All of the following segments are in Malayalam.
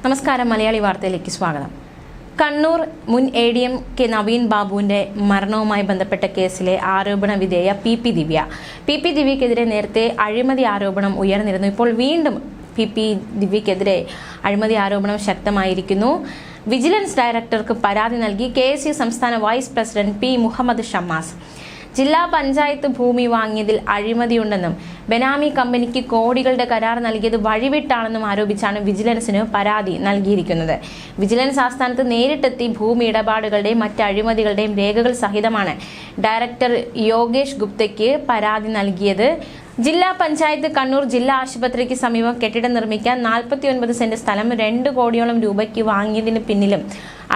നമസ്കാരം. മലയാളി വാർത്തയിലേക്ക് സ്വാഗതം. കണ്ണൂർ മുൻ ADM കെ നവീൻ ബാബുവിന്റെ മരണവുമായി ബന്ധപ്പെട്ട കേസിലെ ആരോപണ വിധേയ PP ദിവ്യക്കെതിരെ നേരത്തെ അഴിമതി ആരോപണം ഉയർന്നിരുന്നു. ഇപ്പോൾ വീണ്ടും PP ദിവ്യക്കെതിരെ അഴിമതി ആരോപണം ശക്തമായിരിക്കുന്നു. വിജിലൻസ് ഡയറക്ടർക്ക് പരാതി നൽകി KSU സംസ്ഥാന vice president P. Muhammad Shammas. ജില്ലാ പഞ്ചായത്ത് ഭൂമി വാങ്ങിയതിൽ അഴിമതിയുണ്ടെന്നും ബെനാമി കമ്പനിക്ക് കോടികളുടെ കരാർ നൽകിയത് വഴിവിട്ടാണെന്നും ആരോപിച്ചാണ് വിജിലൻസിന് പരാതി നൽകിയിരിക്കുന്നത്. വിജിലൻസ് ആസ്ഥാനത്ത് നേരിട്ടെത്തി ഭൂമി ഇടപാടുകളുടെയും മറ്റ് അഴിമതികളുടെയും രേഖകൾ സഹിതമാണ് ഡയറക്ടർ യോഗേഷ് ഗുപ്തയ്ക്ക് പരാതി നൽകിയത്. ജില്ലാ പഞ്ചായത്ത് കണ്ണൂർ ജില്ലാ ആശുപത്രിക്ക് സമീപം കെട്ടിടം നിർമ്മിക്കാൻ 49 സെന്റ് സ്ഥലം 2 കോടിയോളം രൂപയ്ക്ക് വാങ്ങിയതിന് പിന്നിലും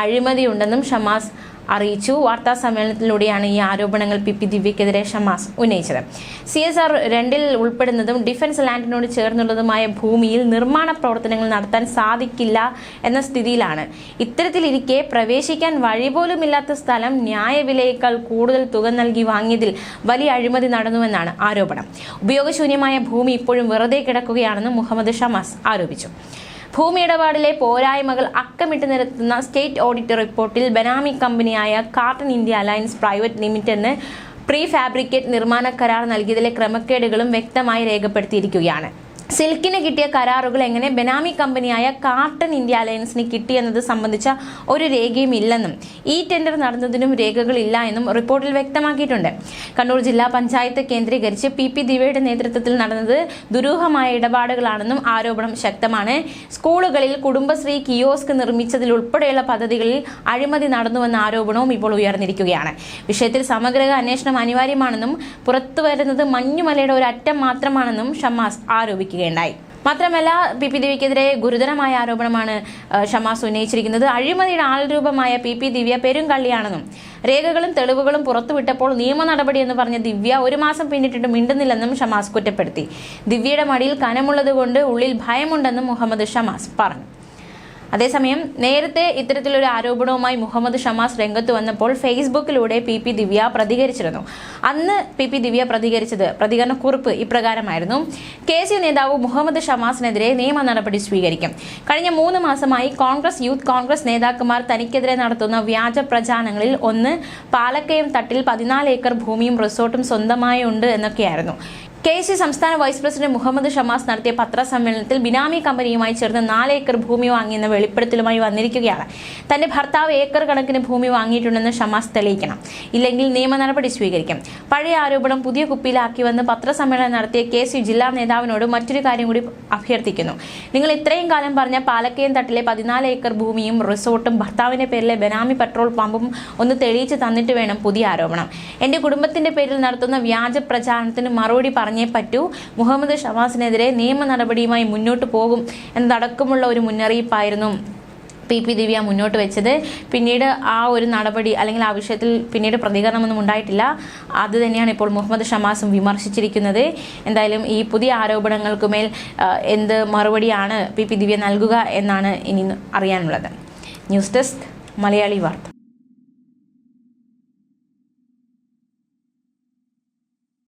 അഴിമതിയുണ്ടെന്നും ഷമ്മാസ് അറിയിച്ചു. വാർത്താ സമ്മേളനത്തിലൂടെയാണ് ഈ ആരോപണങ്ങൾ PP ദിവ്യക്കെതിരെ ഷമ്മാസ് ഉന്നയിച്ചത്. CSR 2-ൽ ഉൾപ്പെടുന്നതും ഡിഫൻസ് ലാൻഡിനോട് ചേർന്നുള്ളതുമായ ഭൂമിയിൽ നിർമ്മാണ പ്രവർത്തനങ്ങൾ നടത്താൻ സാധിക്കില്ല എന്ന സ്ഥിതിയിലാണ്. ഇത്തരത്തിലിരിക്കെ പ്രവേശിക്കാൻ വഴിപോലുമില്ലാത്ത സ്ഥലം ന്യായവിലയേക്കാൾ കൂടുതൽ തുക നൽകി വാങ്ങിയതിൽ വലിയ അഴിമതി നടന്നുവെന്നാണ് ആരോപണം. ഉപയോഗശൂന്യമായ ഭൂമി ഇപ്പോഴും വെറുതെ കിടക്കുകയാണെന്നും മുഹമ്മദ് ഷമ്മാസ് ആരോപിച്ചു. ഭൂമി ഇടപാടിലെ പോരായ്മകൾ അക്കമിട്ട് നിരത്തുന്ന സ്റ്റേറ്റ് ഓഡിറ്റ് റിപ്പോർട്ടിൽ ബെനാമി കമ്പനിയായ കാർട്ടൺ ഇന്ത്യ അലയൻസ് പ്രൈവറ്റ് ലിമിറ്റഡിന് പ്രീ ഫാബ്രിക്കേറ്റ് നിർമ്മാണ കരാർ നൽകിയതിലെ ക്രമക്കേടുകളും വ്യക്തമായി രേഖപ്പെടുത്തിയിരിക്കുകയാണ്. സിൽക്കിന് കിട്ടിയ കരാറുകൾ എങ്ങനെ ബെനാമി കമ്പനിയായ കാർട്ടൺ ഇന്ത്യ അലയൻസിന് കിട്ടിയെന്നത് സംബന്ധിച്ച ഒരു രേഖയും ഇല്ലെന്നും ഈ ടെൻഡർ നടന്നതിനും രേഖകളില്ല എന്നും റിപ്പോർട്ടിൽ വ്യക്തമാക്കിയിട്ടുണ്ട്. കണ്ണൂർ ജില്ലാ പഞ്ചായത്ത് കേന്ദ്രീകരിച്ച് PP ദിവ്യയുടെ നേതൃത്വത്തിൽ നടന്നത് ദുരൂഹമായ ഇടപാടുകളാണെന്നും ആരോപണം ശക്തമാണ്. സ്കൂളുകളിൽ കുടുംബശ്രീ കിയോസ്ക് നിർമ്മിച്ചതിൽ ഉൾപ്പെടെയുള്ള പദ്ധതികളിൽ അഴിമതി നടന്നുവെന്ന ആരോപണവും ഇപ്പോൾ ഉയർന്നിരിക്കുകയാണ്. വിഷയത്തിൽ സമഗ്ര അന്വേഷണം അനിവാര്യമാണെന്നും പുറത്തുവരുന്നത് മഞ്ഞുമലയുടെ ഒരു അറ്റം മാത്രമാണെന്നും ഷമ്മാസ് ആരോപിക്കുകയുണ്ടായി. മാത്രമല്ല, PP ദിവ്യക്കെതിരെ ഗുരുതരമായ ആരോപണമാണ് ഷമ്മാസ് ഉന്നയിച്ചിരിക്കുന്നത്. അഴിമതിയുടെ ആൾരൂപമായ PP ദിവ്യ പെരുങ്കള്ളിയാണെന്നും രേഖകളും തെളിവുകളും പുറത്തുവിട്ടപ്പോൾ നിയമ നടപടി എന്ന് പറഞ്ഞ ദിവ്യ 1 മാസം പിന്നിട്ടിട്ട് മിണ്ടുന്നില്ലെന്നും ഷമ്മാസ് കുറ്റപ്പെടുത്തി. ദിവ്യയുടെ മടിയിൽ കനമുള്ളതുകൊണ്ട് ഉള്ളിൽ ഭയമുണ്ടെന്നും മുഹമ്മദ് ഷമ്മാസ് പറഞ്ഞു. അതേസമയം നേരത്തെ ഇത്തരത്തിലൊരു ആരോപണവുമായി മുഹമ്മദ് ഷമ്മാസ് രംഗത്ത് വന്നപ്പോൾ ഫേസ്ബുക്കിലൂടെ PP ദിവ്യ പ്രതികരിച്ചിരുന്നു. അന്ന് PP ദിവ്യ പ്രതികരണ കുറിപ്പ് ഇപ്രകാരമായിരുന്നു: KSU നേതാവ് മുഹമ്മദ് ഷമ്മാസിനെതിരെ നിയമ നടപടി സ്വീകരിക്കും. കഴിഞ്ഞ 3 മാസമായി കോൺഗ്രസ്, യൂത്ത് കോൺഗ്രസ് നേതാക്കന്മാർ തനിക്കെതിരെ നടത്തുന്ന വ്യാജ പ്രചാരണങ്ങളിൽ ഒന്ന് പാലക്കയം തട്ടിൽ 14 ഏക്കർ ഭൂമിയും റിസോർട്ടും സ്വന്തമായി ഉണ്ട് എന്നൊക്കെയായിരുന്നു. KSU സംസ്ഥാന വൈസ് പ്രസിഡന്റ് മുഹമ്മദ് ഷമ്മാസ് നടത്തിയ പത്രസമ്മേളനത്തിൽ ബിനാമി കമ്പനിയുമായി ചേർന്ന് 4 ഏക്കർ ഭൂമി വാങ്ങിയെന്ന വെളിപ്പെടുത്തലുമായി വന്നിരിക്കുകയാണ്. തന്റെ ഭർത്താവ് ഏക്കർ കണക്കിന് ഭൂമി വാങ്ങിയിട്ടുണ്ടെന്ന് ഷമ്മാസ് തെളിയിക്കണം, ഇല്ലെങ്കിൽ നിയമ നടപടി സ്വീകരിക്കും. പഴയ ആരോപണം പുതിയ കുപ്പിയിലാക്കിവെന്ന് പത്രസമ്മേളനം നടത്തിയ KSU ജില്ലാ നേതാവിനോട് മറ്റൊരു കാര്യം കൂടി അഭ്യർത്ഥിക്കുന്നു. നിങ്ങൾ ഇത്രയും കാലം പറഞ്ഞ പാലക്കയം തട്ടിലെ 14 ഏക്കർ ഭൂമിയും റിസോർട്ടും ഭർത്താവിന്റെ പേരിലെ ബെനാമി പെട്രോൾ പമ്പും ഒന്ന് തെളിയിച്ച് തന്നിട്ട് വേണം പുതിയ ആരോപണം. എന്റെ കുടുംബത്തിന്റെ പേരിൽ നടത്തുന്ന വ്യാജ പ്രചാരണത്തിന് മറുപടി പറ്റൂ. മുഹമ്മദ് ഷമ്മാസിനെതിരെ നിയമ നടപടിയുമായി മുന്നോട്ട് പോകും എന്നതടക്കമുള്ള ഒരു മുന്നറിയിപ്പായിരുന്നു PP ദിവ്യ മുന്നോട്ട് വെച്ചത്. പിന്നീട് ആ ഒരു നടപടി അല്ലെങ്കിൽ ആ വിഷയത്തിൽ പിന്നീട് പ്രതികരണമൊന്നും ഉണ്ടായിട്ടില്ല. അത് തന്നെയാണ് ഇപ്പോൾ മുഹമ്മദ് ഷമ്മാസും വിമർശിച്ചിരിക്കുന്നത്. എന്തായാലും ഈ പുതിയ ആരോപണങ്ങൾക്കുമേൽ എന്ത് മറുപടിയാണ് PP ദിവ്യ നൽകുക എന്നാണ് ഇനി അറിയാനുള്ളത്. ന്യൂസ് ഡെസ്ക്, മലയാളി വാർത്ത.